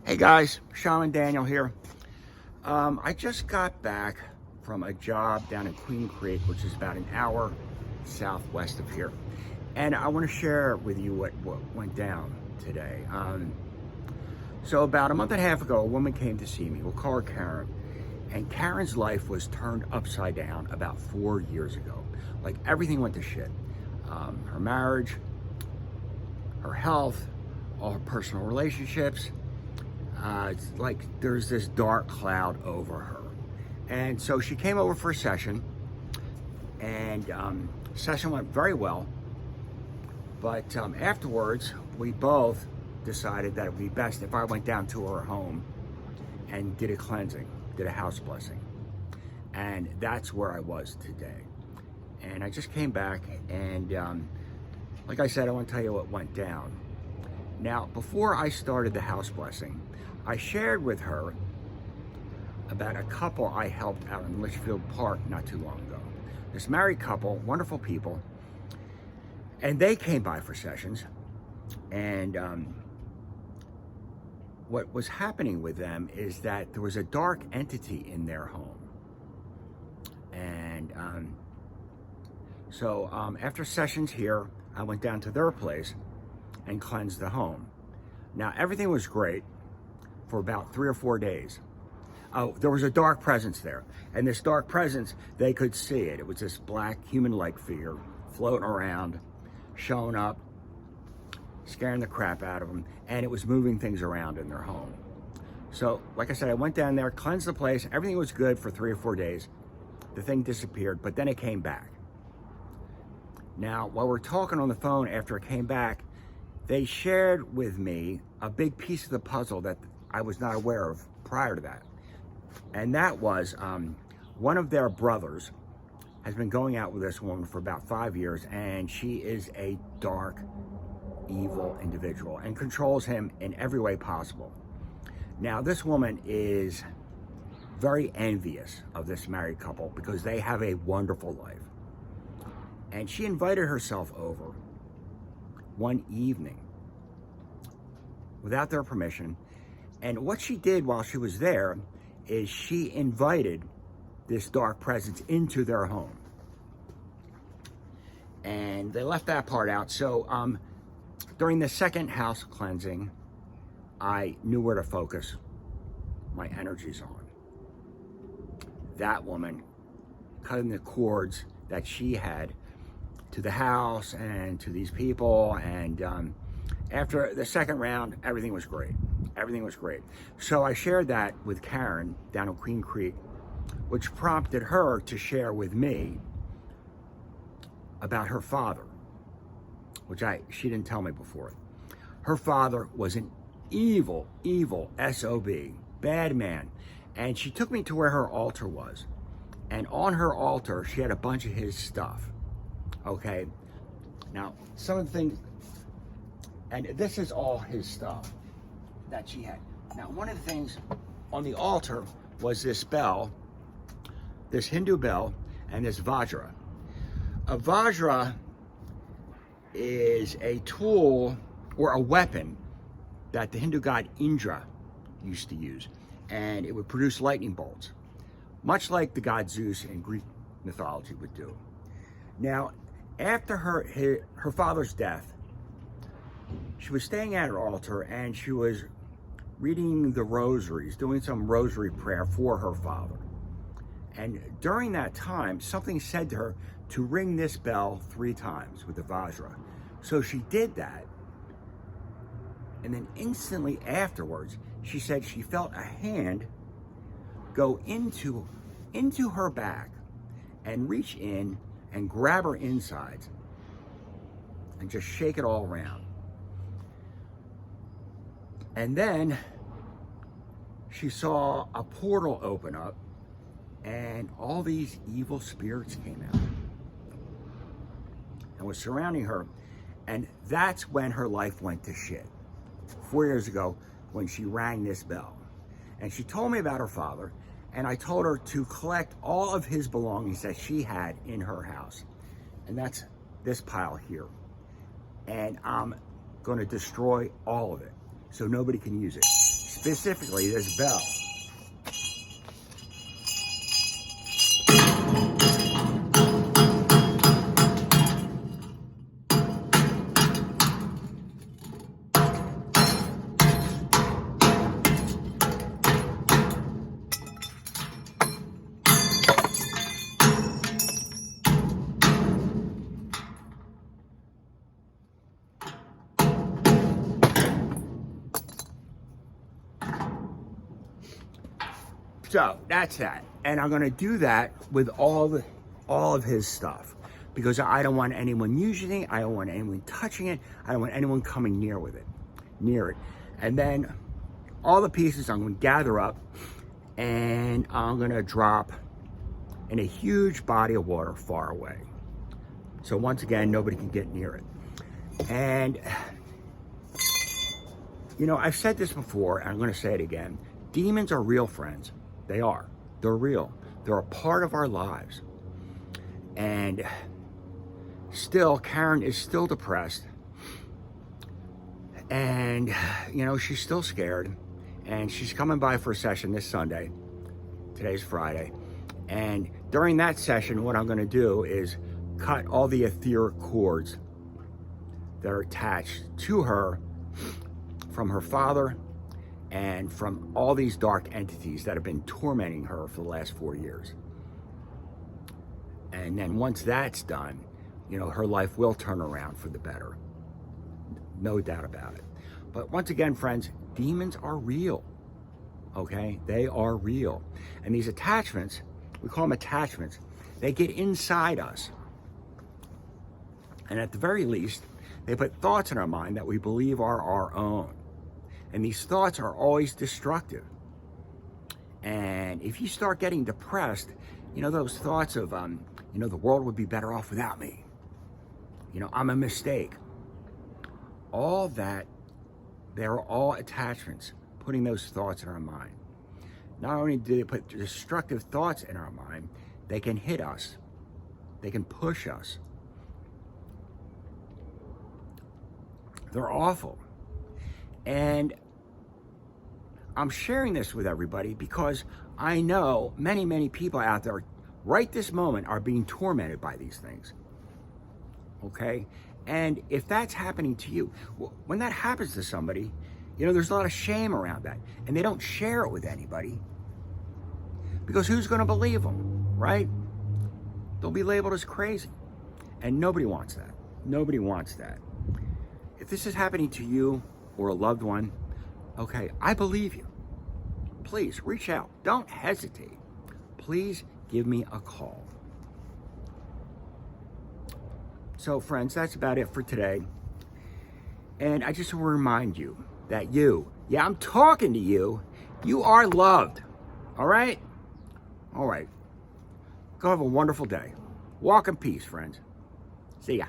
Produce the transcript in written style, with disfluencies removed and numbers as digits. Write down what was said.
Hey guys, Shaman Daniel here. I just got back from a job down in Queen Creek, which is about an hour southwest of here. And I want to share with you what went down today. So about a month and a half ago, a woman came to see me. We'll call her Karen. And Karen's life was turned upside down about 4 years ago. Like everything went to shit. Her marriage, her health, all her personal relationships. It's like there's this dark cloud over her. And so she came over for a session, and session went very well. But afterwards, we both decided that it would be best if I went down to her home and did a cleansing, did a house blessing. And that's where I was today. And I just came back, and like I said, I want to tell you what went down. Now, before I started the house blessing, I shared with her about a couple I helped out in Litchfield Park not too long ago. This married couple, wonderful people, and they came by for sessions. And what was happening with them is that there was a dark entity in their home. And so after sessions here, I went down to their place and cleansed the home. Now, everything was great for about 3 or 4 days. Oh, there was a dark presence there. And this dark presence, they could see it. It was this black human-like figure floating around, showing up, scaring the crap out of them, and it was moving things around in their home. So, like I said, I went down there, cleansed the place. Everything was good for 3 or 4 days. The thing disappeared, but then it came back. Now, while we're talking on the phone after it came back, they shared with me a big piece of the puzzle that I was not aware of prior to that. And that was one of their brothers has been going out with this woman for about 5 years, and she is a dark, evil individual and controls him in every way possible. Now, this woman is very envious of this married couple because they have a wonderful life. And she invited herself over one evening without their permission. And what she did while she was there is she invited this dark presence into their home. And they left that part out. So during the second house cleansing, I knew where to focus my energies on. That woman cutting the cords that she had to the house and to these people. And after the second round, everything was great. Everything was great. So I shared that with Karen down in Queen Creek, which prompted her to share with me about her father, which she didn't tell me before. Her father was an evil, evil SOB, bad man. And she took me to where her altar was. And on her altar, she had a bunch of his stuff. Okay. Now, some of the things, and this is all his stuff that she had. Now, one of the things on the altar was this bell, this Hindu bell, and this Vajra. A Vajra is a tool or a weapon that the Hindu god Indra used to use, and it would produce lightning bolts, much like the god Zeus in Greek mythology would do. Now, after her father's death, she was staying at her altar and she was reading the rosaries, doing some rosary prayer for her father. And during that time, something said to her to ring this bell 3 times with the Vajra. So she did that. And then instantly afterwards, she said she felt a hand go into her back and reach in and grab her insides and just shake it all around. And then she saw a portal open up and all these evil spirits came out and was surrounding her. And that's when her life went to shit. 4 years ago when she rang this bell. And she told me about her father, and I told her to collect all of his belongings that she had in her house. And that's this pile here. And I'm going to destroy all of it. so nobody can use it. Specifically, this bell. So that's that, and I'm gonna do that with all of his stuff, because I don't want anyone using it. I don't want anyone touching it. I don't want anyone coming near it. And then all the pieces I'm gonna gather up, and I'm gonna drop in a huge body of water far away. So once again, nobody can get near it. And you know, I've said this before, and I'm gonna say it again. Demons are real, friends. They are. They're real. They're a part of our lives. And still, Karen is still depressed. And, you know, she's still scared. And she's coming by for a session this Sunday. Today's Friday. And during that session, what I'm going to do is cut all the etheric cords that are attached to her from her father and from all these dark entities that have been tormenting her for the last 4 years. And then once that's done, you know, her life will turn around for the better. No doubt about it. But once again, friends, demons are real. Okay? They are real. And these attachments, we call them attachments, they get inside us. And at the very least, they put thoughts in our mind that we believe are our own. And these thoughts are always destructive. And if you start getting depressed, you know, those thoughts of, you know, the world would be better off without me. You know, I'm a mistake. All that, they're all attachments, putting those thoughts in our mind. Not only do they put destructive thoughts in our mind, they can hit us. They can push us. They're awful. And I'm sharing this with everybody because I know many, many people out there right this moment are being tormented by these things. Okay? And if that's happening to you, when that happens to somebody, you know, there's a lot of shame around that. And they don't share it with anybody. Because who's going to believe them, right? They'll be labeled as crazy. And nobody wants that. Nobody wants that. If this is happening to you or a loved one, okay, I believe you. Please reach out. Don't hesitate. Please give me a call. So friends, that's about it for today. And I just want to remind you that yeah, I'm talking to you. You are loved. All right? All right. Go have a wonderful day. Walk in peace, friends. See ya.